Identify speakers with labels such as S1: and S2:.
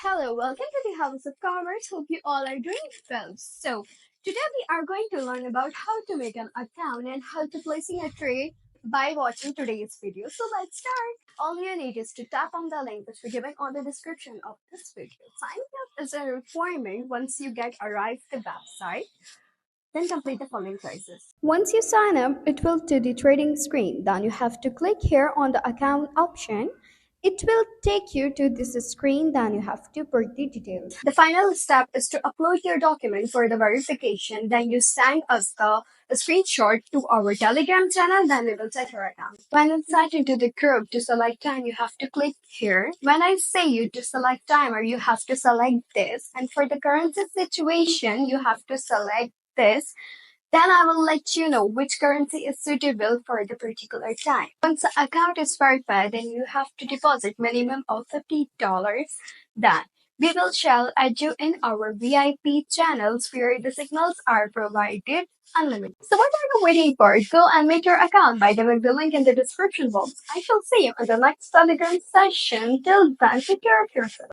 S1: Hello, welcome to the House of Commerce. Hope you all are doing well. So, today we are going to learn about how to make an account and how to placing a trade by watching today's video. So, let's start. All you need is to tap on the link which we're giving on the description of this video. Signing up is a requirement once you get arrived the website. Then complete the following choices. Once you sign up, it will to the trading screen. Then you have to click here on the account option. It will take you to this screen, then you have to put the details. The final step is to upload your document for the verification. Then you send us the screenshot to our Telegram channel, then we will check your account. When it's set into the group to select time, you have to click here. When I say you to select timer, you have to select this. And for the currency situation, you have to select this. Then I will let you know which currency is suitable for the particular time. Once the account is verified, then you have to deposit minimum of $50. Then we will shall add you in our VIP channels where the signals are provided unlimited. So what are you waiting for? Go and make your account by giving the link in the description box. I shall see you in the next Telegram session. Till then, take care of yourself.